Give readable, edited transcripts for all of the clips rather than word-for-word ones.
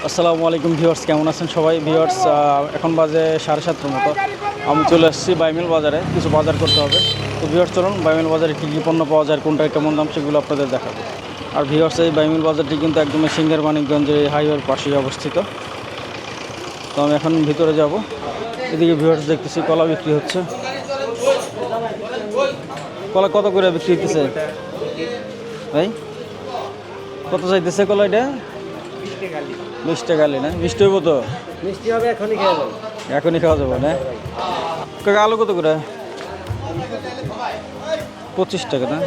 আসসালামু আলাইকুম ভিউয়ার্স, কেমন আছেন সবাই? ভিউয়ার্স, এখন বাজে 7:30টার মতো। আমি চলে আসছি বাইমিল বাজারে, কিছু বাজার করতে হবে। তো ভিউয়ার্স, চলুন বাইমিল বাজারে কী কী পণ্য পাওয়া যায়, কোনটার কেমন দাম, সেগুলো আপনাদের দেখাবো। আর ভিউয়ার্স, এই বাইমিল বাজারটি কিন্তু একদম সিঙ্গার মানিকগঞ্জের হাইওয়ের পাশেই অবস্থিত। তো আমি এখন ভিতরে যাব। এদিকে ভিউয়ার্স দেখতেছি কলা বিক্রি হচ্ছে। কলা কত করে বিক্রি হতেছে ভাই? কত চাইতেছে কলা? এটা 20 টাকা না? মিষ্টি হইব তো? মিষ্টি হবে এখনই খেয়ে যাবো। এখনই খাওয়া যাবে না? কাকা আলু কত করে? 25 টাকা না?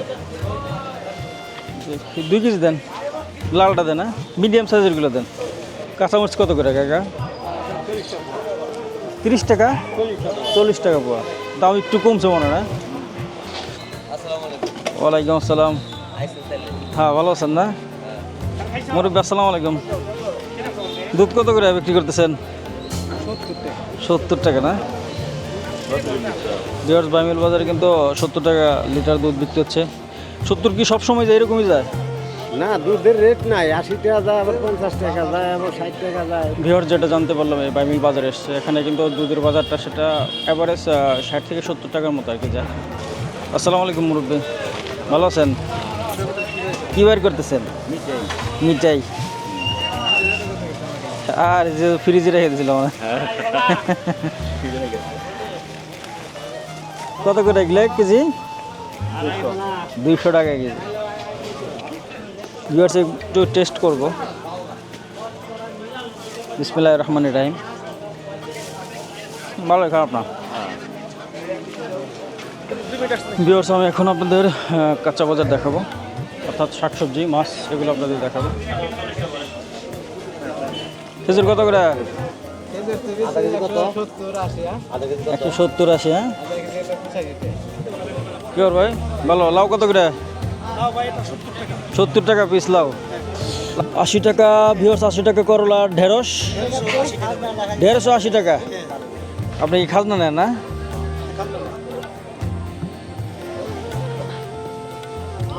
2 কেজি দেন, লালটা দেন, মিডিয়াম সাইজেরগুলো দেন। কাঁচামরিচ কত করে কাকা? 30 টাকা? 40 টাকা পোয়া। দাম একটু কমছে মনে হয় না? ওয়ালাইকুম আসসালাম। হ্যাঁ, ভালো আছেন না মুরব্বী? আসসালামু আলাইকুম। দুধ কত করে বিক্রি করতেছেন? 70 টাকা না? ভিউয়ার্স, বাইমিল বাজারে কিন্তু 70 টাকা লিটার দুধ বিক্রি হচ্ছে। 70 কি সবসময় যায় এরকমই যায়? না, দুধের রেট নাই। 80 টাকা যায়, আবার 50 টাকা যায়, আবার 60 টাকা যায়। ভিউয়ার্স, যেটা জানতে পারলাম এই বাইমিল বাজারে এসছে, এখানে কিন্তু দুধের বাজারটা সেটা অ্যাভারেজ 60 থেকে 70 টাকার মতো আর কি যায়। আসসালামু আলাইকুম মুরব্বী, ভালো আছেন? কী বাইর করতেছেন? মিঠাই। আর যে ফ্রিজে রেখে দিয়েছিলাম কত করে এগুলো কেজি? 200 টাকা কেজি। ভিউয়ার্স, একটু টেস্ট করবো। বিসমিল্লাহির রহমানির রহিম। ভালো, খারাপ না। ভিউয়ার্স, আমি এখন আপনাদের কাঁচা বাজার দেখাবো, অর্থাৎ শাকসবজি, মাছ, এগুলো আপনাদের দেখাবো। খেজুর কত করে? 170-80। হ্যাঁ, কি কর ভাই? ভালো। লাউ কত করে? 70 টাকা পিস লাউ। 80 টাকা। ভিউয়ার্স, 80 টাকা করলা। ঢেঁড়স 80 টাকা। আপনি কি খাজনা নেন না?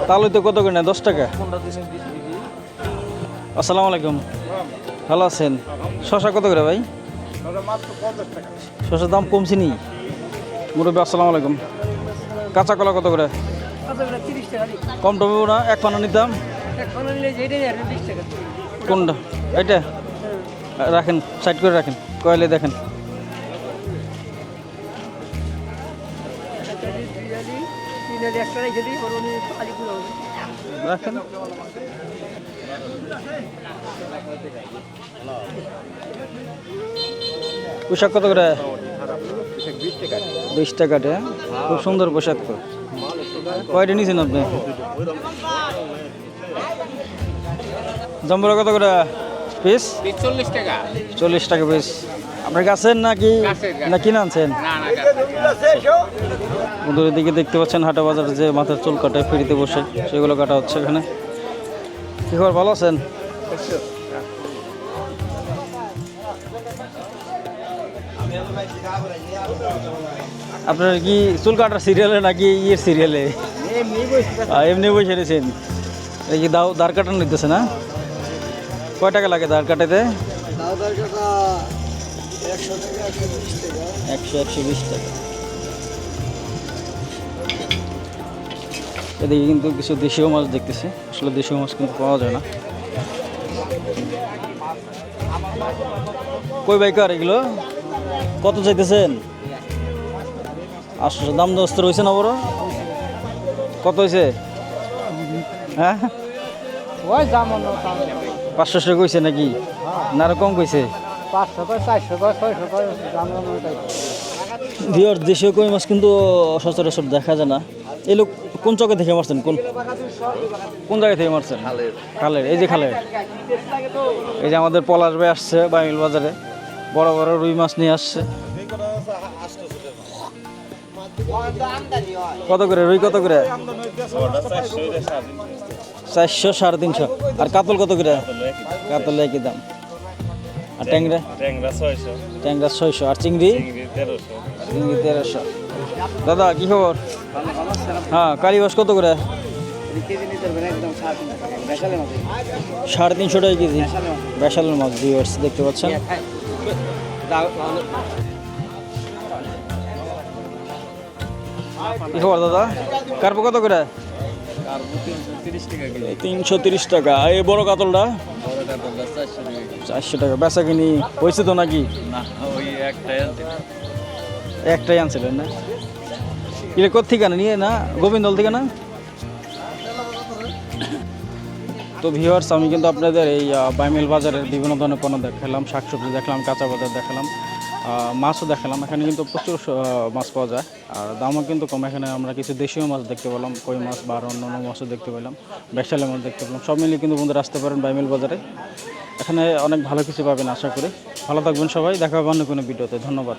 তাহলে তো কত করে নেয়? 10 টাকা। আসসালামু আলাইকুম, ভালো আছেন? শশা কত করে ভাই? শশার দাম কমছে নি মুরব্বী? আসসালামু আলাইকুম। কাঁচা কলা কত করে? কম টমেবো না? এক পানা নিতাম। কোনটা? এইটা রাখেন, সাইড করে রাখেন, কয়লে দেখেন। রাখেন। পোশাক কত করে? 20 টাকা। খুব সুন্দর পোশাক তো। কয়টা নিয়েছেন আপনি? জম্বুরা কত করে পিস? 40 টাকা। 40 টাকা পিস। আপনার গাছের নাকি না কিনে আনছেন? বন্ধুর দিকে দেখতে পাচ্ছেন হাটা বাজার যে মাথার চুল কাটায় ফ্রিতে বসে, সেগুলো কাটা হচ্ছে এখানে। কি খবর, ভালো আছেন? আপনার কি চুল কাটার সিরিয়ালে নাকি ইয়ের সিরিয়ালে? এমনি বসে রয়েছেন। এই কি ধার কাটানো নিতেছে না? কয় টাকা লাগে ধার কাটাতে? 100-120 টাকা। এদিকে কিন্তু কিছু দেশীয় মাছ দেখতেছি। আসলে দেশীয় মাছ কিন্তু পাওয়া যায় না। কই বাইকার এগুলো কত চাইতেছেন? 800। দাম দস্ত রয়েছে না বড়? কত হয়েছে? হ্যাঁ, 500 কইছে নাকি? না আরো কম কইছে? 500, 400। দেশীয় কই মাছ কিন্তু সচরাচর দেখা যায় না। এই লোক কোন চকে থেকে মারছেন? কোন জায়গা থেকে মারছেন? খালের। এই যে খালের, এই যে আমাদের পলাশ ভাই আসছে বাইমিল বাজারে, বড় বড় রুই মাছ নিয়ে আসছে। কত করে রুই? কত করে? 400, 350। আর কাতল কত করে? কাতল একই দাম। আর ট্যাংরা? ট্যাংরা 600। আর চিংড়ি? চিংড়ি 1300। দাদা কি খবর? হ্যাঁ, কালীবাস কত করে? কেজি নিতে পারবেন একদম 350 টাকা বেশালে মাছ 350 টাকা কেজি বেশালের মাছ ভিউয়ার্স দেখতে পাচ্ছেন। কি খবর দাদা, কার্পো কত করে? 330 টাকা। এই বড় কাতলটা 400 টাকা। বেচা কিনি হয়েছে তো নাকি? একটাই আনছিলেন না? ইলে কোথেকে নিয়ে না গোবিন্দল থেকে না? তো ভিউয়ার্স আমি কিন্তু আপনাদের এই বাইমেল বাজারের বিভিন্ন ধরনের পণ্য দেখালাম, শাকসবজি দেখালাম, কাঁচা বাজার দেখালাম, মাছও দেখালাম। এখানে কিন্তু প্রচুর মাছ পাওয়া যায় আর দামও কিন্তু কম। এখানে আমরা কিছু দেশীয় মাছ দেখতে পেলাম, কই মাছ বা অন্য অন্য মাছও দেখতে পেলাম, বেশালে মাছ দেখতে পেলাম। সব মিলিয়ে কিন্তু বন্ধুরা আসতে পারেন বাইমেল বাজারে। এখানে অনেক ভালো কিছু পাবেন আশা করি। ভালো থাকবেন সবাই, দেখা হবে অন্য কোনো ভিডিওতে। ধন্যবাদ।